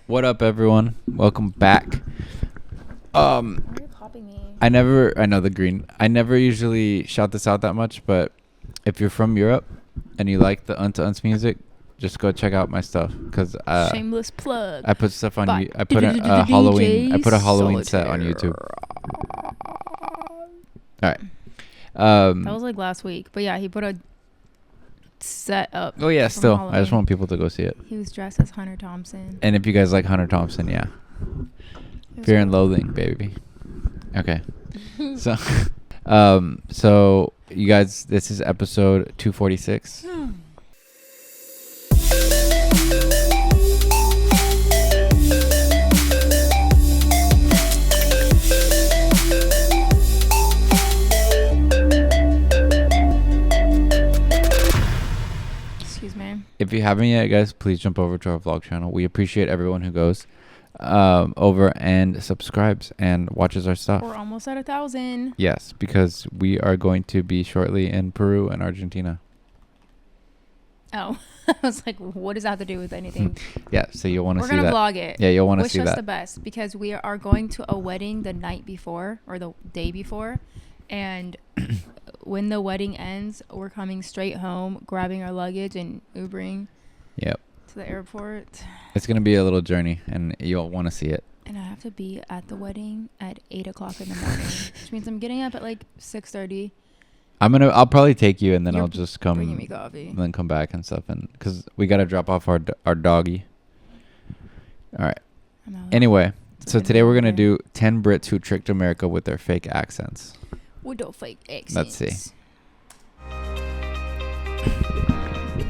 What up, everyone? Welcome back. Why are you copying me? I know the green. I never usually shout this out that much, but if you're from Europe and you like the Unto Uns music, just go check out my stuff because Shameless plug. I put stuff on. But I put a Halloween. I put a Halloween set on Solitaire. YouTube. All right. That was like last week, but yeah, he put a set up. Oh yeah, from still. I Halloween. just want people to go see it. He was dressed as Hunter Thompson. And if you guys like Hunter Thompson, yeah, Fear and Loathing, baby. Okay. So, so you guys, this is episode 246. Excuse me. If you haven't yet, guys, please jump over to our vlog channel. We appreciate everyone who goes over and subscribes and watches our stuff. We're almost at 1,000. Yes, because we are going to be shortly in Peru and Argentina. Oh, I was like, what does that have to do with anything? Yeah, so you'll want to We're see gonna that. vlog it. Yeah, you'll want to see Wish us that. the best because we are going to a wedding the night before or the day before, and when the wedding ends, we're coming straight home, grabbing our luggage and Ubering Yep. to the airport. It's going to be a little journey, and you'll want to see it. And I have to be at the wedding at 8 o'clock in the morning, which means I'm getting up at like 6:30. I'll probably take you, and then You're I'll just come bringing me coffee. and then come back and stuff, and because we got to drop off our doggy. All right. I'm out. Anyway, It's so been today we're a going to while. do 10 Brits who tricked America with their fake accents. With the fake accents. Let's see.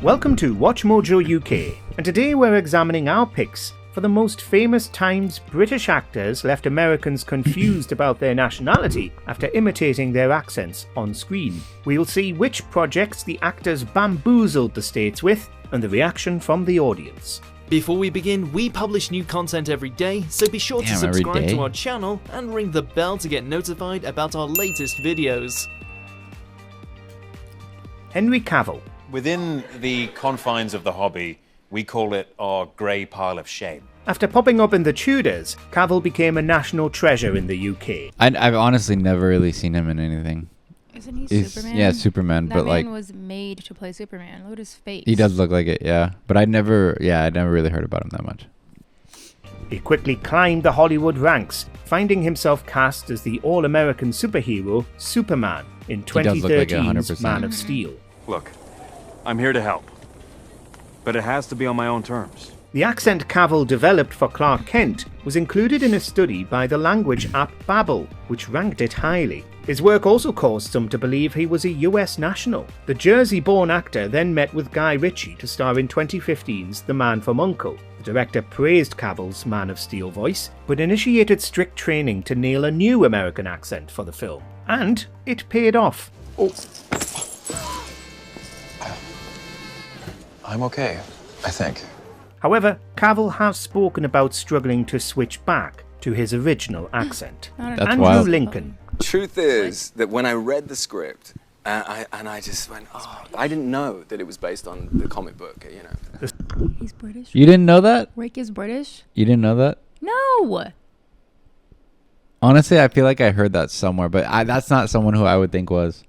Welcome to Watch Mojo UK, and today we're examining our picks for the most famous times British actors left Americans confused about their nationality after imitating their accents on screen. We'll see which projects the actors bamboozled the States with, and the reaction from the audience. Before we begin, we publish new content every day, so be sure to Damn, every subscribe day? to our channel and ring the bell to get notified about our latest videos. Henry Cavill. Within the confines of the hobby, we call it our grey pile of shame. After popping up in The Tudors, Cavill became a national treasure in the UK. I've honestly never really seen him in anything. Isn't he He's- Superman? yeah, Superman, That but man like was made to play Superman. Look at his face. he does look like it, yeah. But I never really heard about him that much. He quickly climbed the Hollywood ranks, finding himself cast as the all-American superhero Superman in does look like it 2013's 100%. Man of Steel. Look, I'm here to help. But it has to be on my own terms. The accent Cavill developed for Clark Kent was included in a study by the language app Babbel, which ranked it highly. His work also caused some to believe he was a US national. The Jersey-born actor then met with Guy Ritchie to star in 2015's The Man from U.N.C.L.E. The director praised Cavill's Man of Steel voice, but initiated strict training to nail a new American accent for the film. And it paid off. I'm okay, I think. However, Cavill has spoken about struggling to switch back to his original accent. Not an That's Andrew wild. Lincoln. Truth is that when I read the script, I just went, oh, I didn't know that it was based on the comic book, you know. He's British. You didn't know that? Rick is British? You didn't know that? No. Honestly, I feel like I heard that somewhere, but that's not someone who I would think was.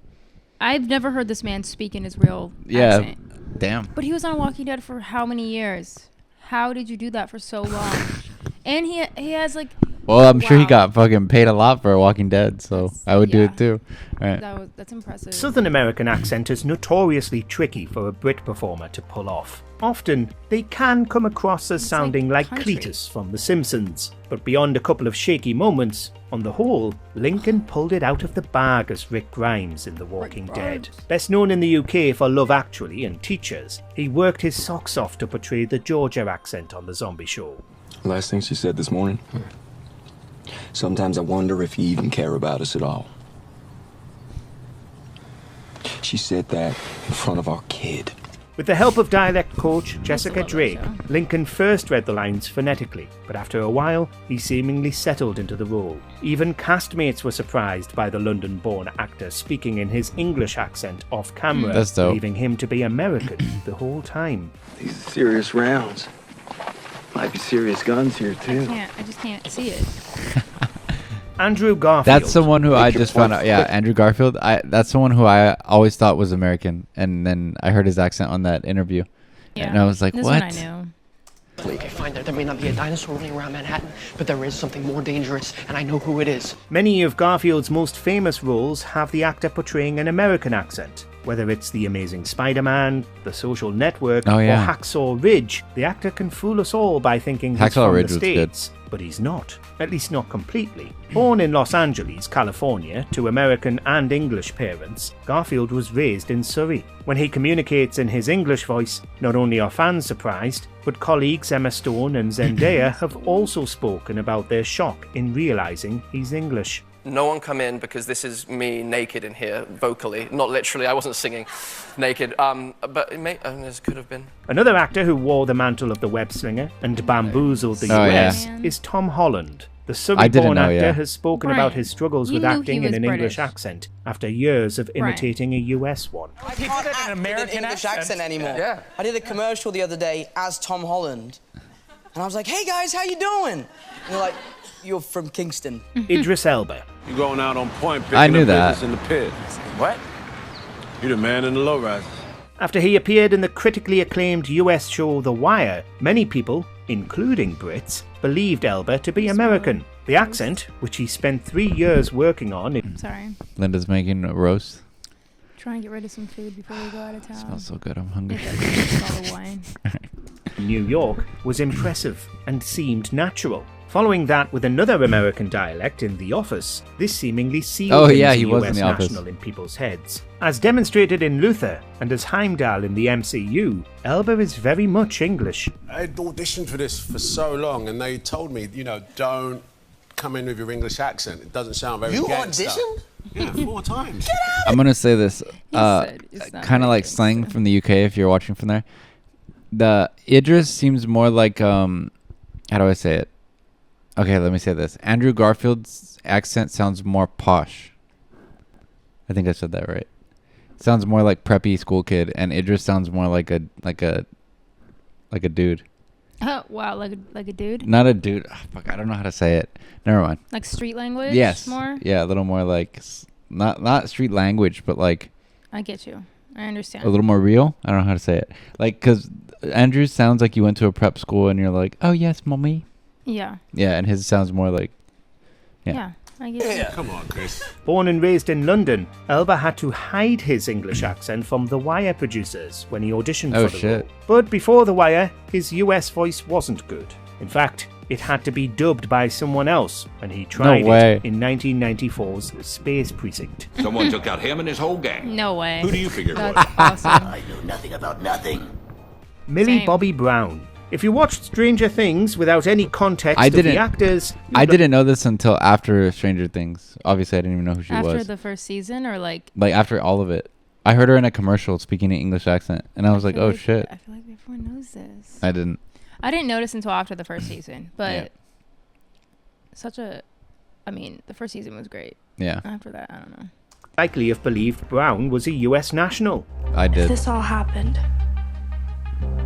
I've never heard this man speak in his real Yeah. accent. Damn. But he was on Walking Dead for how many years? How did you do that for so long? And he has like. Well, I'm sure he Wow. got fucking paid a lot for Walking Dead, so That's- I would do yeah. it too. All right. That's impressive. Southern American accent is notoriously tricky for a Brit performer to pull off. Often, they can come across as It's sounding like like country. Cletus from The Simpsons. But beyond a couple of shaky moments, on the whole, Lincoln pulled it out of the bag as Rick Grimes in The Walking Dead. Grimes. Best known in the UK for Love Actually and Teachers, he worked his socks off to portray the Georgia accent on The Zombie Show. Last thing she said this morning. Sometimes I wonder if you even care about us at all. She said that in front of our kid. With the help of dialect coach Jessica love that Drake, show. Lincoln first read the lines phonetically, but after a while, he seemingly settled into the role. Even castmates were surprised by the London-born actor speaking in his English accent off camera, That's dope. believing him to be American the whole time. These are serious rounds. Might be serious guns here, too. I just can't see it. Andrew Garfield. That's someone who I just found out. Yeah, Andrew Garfield. That's someone who I always thought was American, and then I heard his accent on that interview, and I was like, this "What?" One I knew. Okay, fine. There may not be a dinosaur running around Manhattan, but there is something more dangerous, and I know who it is. Many of Garfield's most famous roles have the actor portraying an American accent. Whether it's The Amazing Spider-Man, The Social Network, or Hacksaw Ridge, the actor can fool us all by thinking he's Hacksaw from Ridge the was States. But he's not. At least not completely. Born in Los Angeles, California, to American and English parents, Garfield was raised in Surrey. When he communicates in his English voice, not only are fans surprised, but colleagues Emma Stone and Zendaya have also spoken about their shock in realising he's English. No one come in because this is me naked in here, vocally. Not literally, I wasn't singing naked, but this could have been. Another actor who wore the mantle of the web slinger and bamboozled the US is Tom Holland. The Surrey-born actor has spoken about his struggles with acting in an English accent after years of imitating a US one. I can't act an English accent anymore. Yeah. I did a commercial the other day as Tom Holland, and I was like, "Hey guys, how you doing?" And they're like, "You're from Kingston." Idris Elba. You going out on point, I knew that. In the pit. What? You're the man in the lowrider. After he appeared in the critically acclaimed US show The Wire, many people, including Brits, believed Elba to be American. The accent, which he spent 3 years working on... Sorry. Linda's making a roast. Trying to get rid of some food before we go out of town. Smells so good, I'm hungry. All the wine. New York was impressive and seemed natural. Following that with another American dialect in The Office, this seemingly sealed him as a US national in people's heads. As demonstrated in Luther and as Heimdall in the MCU, Elba is very much English. I'd auditioned for this for so long and they told me, don't come in with your English accent. It doesn't sound very gangster. You auditioned? Yeah, 4 times. I'm going to say this, kind of like slang from the UK if you're watching from there. The Idris seems more like, how do I say it? Okay, let me say this. Andrew Garfield's accent sounds more posh. I think I said that right. Sounds more like preppy school kid, and Idris sounds more like a dude. Oh wow, like a dude. Not a dude. Oh, fuck, I don't know how to say it. Never mind. Like street language. Yes. More. Yeah, a little more like not street language, but like. I get you. I understand. A little more real. I don't know how to say it. Like, cause Andrew sounds like you went to a prep school, and you're like, oh yes, mommy. Yeah. Yeah, and his sounds more like. Yeah, I get it. Come on, Chris. Born and raised in London, Elba had to hide his English accent from The Wire producers when he auditioned for the role. But before The Wire, his US voice wasn't good. In fact, it had to be dubbed by someone else, and he tried it in 1994's Space Precinct. Someone took out him and his whole gang. No way. Who do you figure it was? Awesome. I know nothing about nothing. Millie Bobby Brown. If you watched Stranger Things without any context of the actors... I didn't know this until after Stranger Things. Obviously, I didn't even know who she was. After the first season or like... Like after all of it. I heard her in a commercial speaking an English accent. And I was like, oh shit. I feel like everyone knows this. I didn't notice until after the first season. But the first season was great. Yeah. After that, I don't know. Likely have believed Brown was a US national. I did. If this all happened,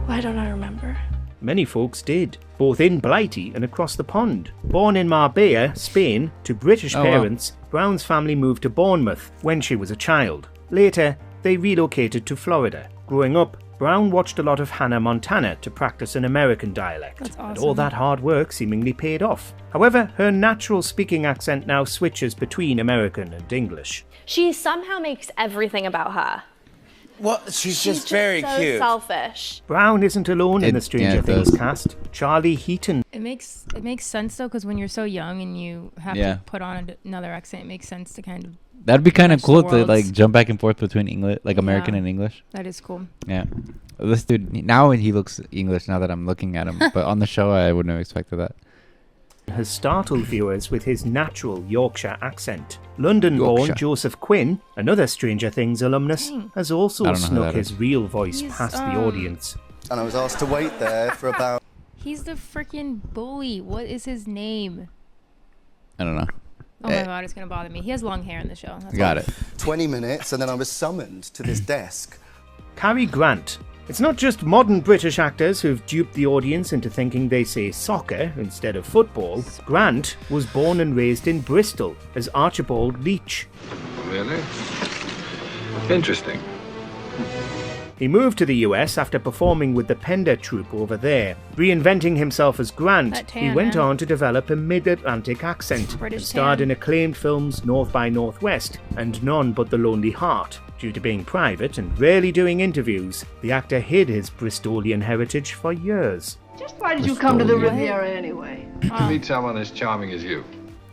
why don't I remember? Many folks did, both in Blighty and across the pond. Born in Marbella, Spain, to British parents, Brown's family moved to Bournemouth when she was a child. Later, they relocated to Florida. Growing up, Brown watched a lot of Hannah Montana to practice an American dialect. That's awesome. And all that hard work seemingly paid off. However, her natural speaking accent now switches between American and English. She somehow makes everything about her. Well, she's just very so cute. Selfish. Brown isn't alone in the Stranger Things cast. Charlie Heaton. It makes sense though, because when you're so young and you have to put on another accent, it makes sense to kind of. That'd be kind of cool to like jump back and forth between English, like American and English. That is cool. Yeah, this dude now he looks English now that I'm looking at him, but on the show I wouldn't have expected that. Has startled viewers with his natural Yorkshire accent. London-born Joseph Quinn, another Stranger Things alumnus, has also snuck his real voice past the audience. And I was asked to wait there for about... He's the freaking bully. What is his name? I don't know. Oh my god, it's going to bother me. He has long hair in the show. Got it. 20 minutes, and then I was summoned to this desk Cary Grant. It's not just modern British actors who've duped the audience into thinking they say soccer instead of football. Grant was born and raised in Bristol as Archibald Leach. Really? Interesting. He moved to the US after performing with the Pender troupe over there. Reinventing himself as Grant, he went on to develop a mid-Atlantic accent and starred in acclaimed films North by Northwest and None But the Lonely Heart. Due to being private and rarely doing interviews, the actor hid his Bristolian heritage for years. Just why did you come to the Riviera anyway? To meet someone as charming as you.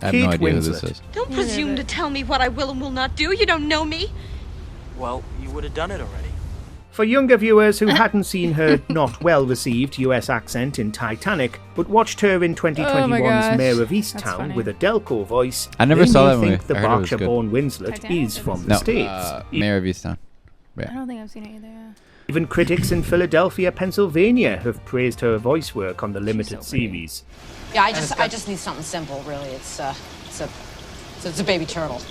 I have no Kate idea who Winslet. this is. Don't presume to tell me what I will and will not do. You don't know me. Well, you would have done it already. For younger viewers who hadn't seen her not well-received US accent in Titanic, but watched her in 2021's Mayor of Easttown with a Delco voice, I never saw that may movie. think the I heard it was good. Berkshire-born Winslet is from the States. Mayor of Easttown. Yeah. I don't think I've seen it either. Yeah. Even critics in Philadelphia, Pennsylvania have praised her voice work on the limited series. Yeah, I just need something simple, really. It's a baby turtle.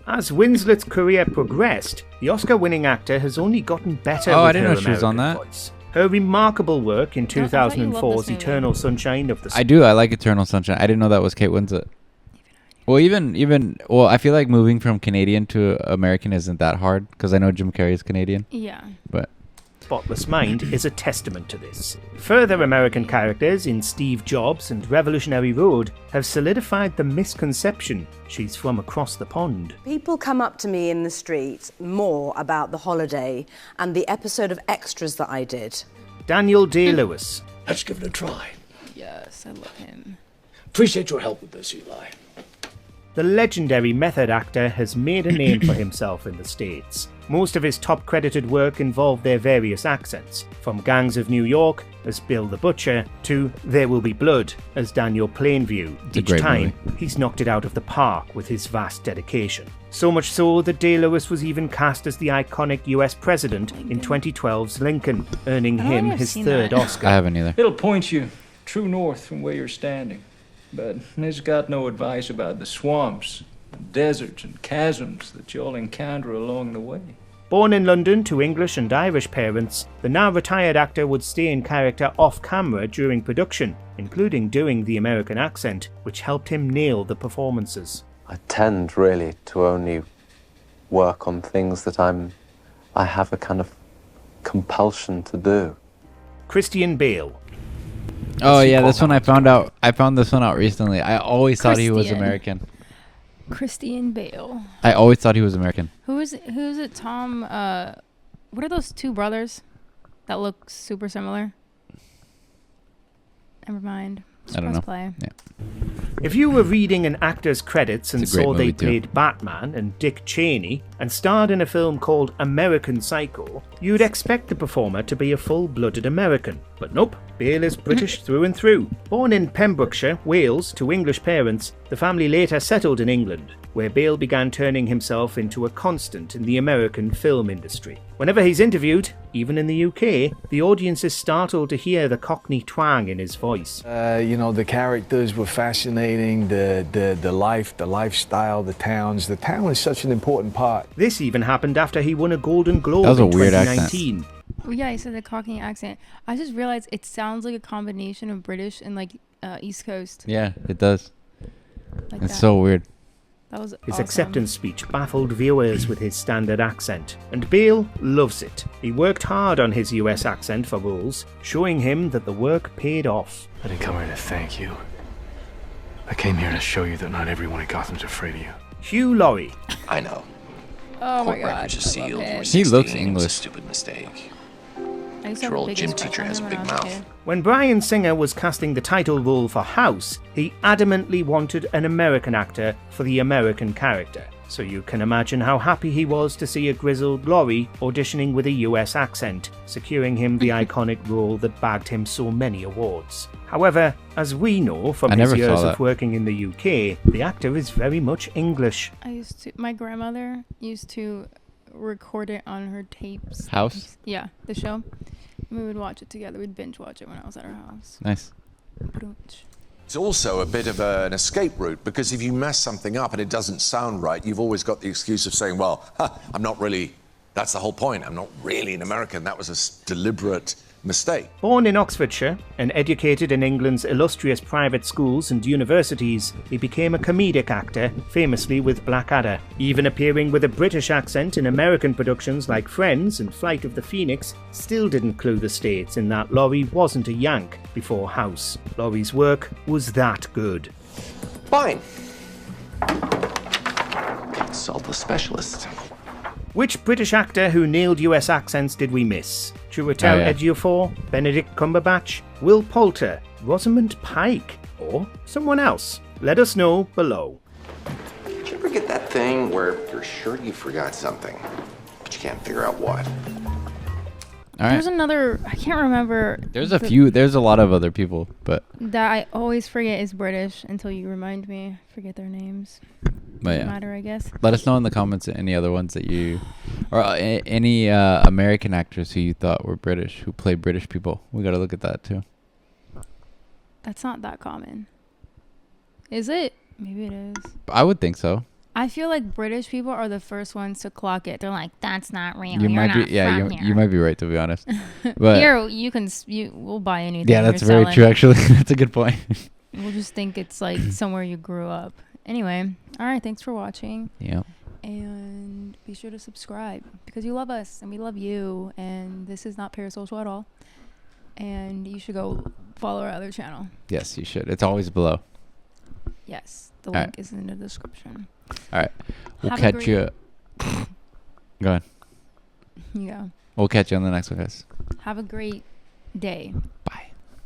As Winslet's career progressed, the Oscar-winning actor has only gotten better Oh, with I didn't her know she was on American that. voice. Her remarkable work in I thought you loved 2004's this movie. Eternal Sunshine of the I do. I like Eternal Sunshine. I didn't know that was Kate Winslet. Well, well, I feel like moving from Canadian to American isn't that hard because I know Jim Carrey is Canadian. Yeah. But Spotless Mind is a testament to this. Further American characters in Steve Jobs and Revolutionary Road have solidified the misconception she's from across the pond. People come up to me in the street more about The Holiday and the episode of Extras that I did. Daniel Day-Lewis. Let's give it a try. Yes, I love him. Appreciate your help with this, Eli. The legendary method actor has made a name for himself in the States. Most of his top credited work involved their various accents, from Gangs of New York as Bill the Butcher to There Will Be Blood as Daniel Plainview. It's a Each great time, movie. he's knocked it out of the park with his vast dedication. So much so that Day-Lewis was even cast as the iconic US president in 2012's Lincoln, earning him his third Oscar. I haven't either. It'll point you true north from where you're standing. But it's got no advice about the swamps, deserts, and chasms that you'll encounter along the way. Born in London to English and Irish parents, the now retired actor would stay in character off-camera during production, including doing the American accent, which helped him nail the performances. I tend really to only work on things that I have a kind of compulsion to do. Christian Bale. Oh yeah, this one I found out. I found this one out recently. I always thought he was Christian. American. Christian Bale. I always thought he was American. Who's it? Tom. What are those two brothers that look super similar? Never mind. I don't know. Play. Yeah. If you were reading an actor's credits and It's a great saw they movie, too. played Batman and Dick Cheney and starred in a film called American Psycho, you'd expect the performer to be a full-blooded American. But nope, Bale is British through and through. Born in Pembrokeshire, Wales, to English parents, the family later settled in England, where Bale began turning himself into a constant in the American film industry. Whenever he's interviewed, even in the UK, the audience is startled to hear the Cockney twang in his voice. You know, the characters were fascinating, the life, the lifestyle, the towns. The town is such an important part. This even happened after he won a Golden Globe That was a in weird 2019. Well, yeah, he said the Cockney accent. I just realized it sounds like a combination of British and like East Coast. Yeah, it does. Like It's that. so weird. That was His awesome. acceptance speech baffled viewers with his standard accent, and Bale loves it. He worked hard on his US accent for roles, showing him that the work paid off. I didn't come here to thank you. I came here to show you that not everyone in Gotham's afraid of you. Hugh Laurie. I know. Oh my Court God. records are I love sealed. him. We're He 16. looks It was a English. stupid mistake. I used to have Your a old big gym crush teacher on has a him big when I was a mouth. kid. When Bryan Singer was casting the title role for House, he adamantly wanted an American actor for the American character. So you can imagine how happy he was to see a grizzled Laurie auditioning with a US accent, securing him the iconic role that bagged him so many awards. However, as we know from I his never saw years that. of working in the UK, the actor is very much English. My grandmother used to record it on her tapes. House? Yeah, the show. We would watch it together. We'd binge watch it when I was at her house. Nice. It's also a bit of an escape route, because if you mess something up and it doesn't sound right, you've always got the excuse of saying, well, I'm not really That's the whole point. I'm not really an American. That was a deliberate mistake. Born in Oxfordshire and educated in England's illustrious private schools and universities, he became a comedic actor, famously with Blackadder. Even appearing with a British accent in American productions like Friends and Flight of the Phoenix still didn't clue the States in that Laurie wasn't a Yank before House. Laurie's work was that good. Fine. Consult a specialist. Which British actor who nailed US accents did we miss? Chiwetel Ejiofor, Benedict Cumberbatch, Will Poulter, Rosamund Pike, or someone else? Let us know below. Did you ever get that thing where you're sure you forgot something, but you can't figure out what? All right. There's another, I can't remember. There's a lot of other people, but that I always forget is British until you remind me. Forget their names. Doesn't matter, I guess. Let us know in the comments any other ones that you, or any American actors who you thought were British, who play British people. We got to look at that too. That's not that common. Is it? Maybe it is. I would think so. I feel like British people are the first ones to clock it. They're like, "That's not real. You You're might not be, yeah, from you here." might be right, to be honest. But here, we'll buy anything. Yeah, that's very true. Actually, that's a good point. We'll just think it's like somewhere you grew up. Anyway, all right. Thanks for watching. Yeah. And be sure to subscribe because you love us and we love you. And this is not parasocial at all. And you should go follow our other channel. Yes, you should. It's always below. Yes, the link is in the description. All right. We'll catch you. Go ahead. You go. We'll catch you on the next one, guys. Have a great day. Bye.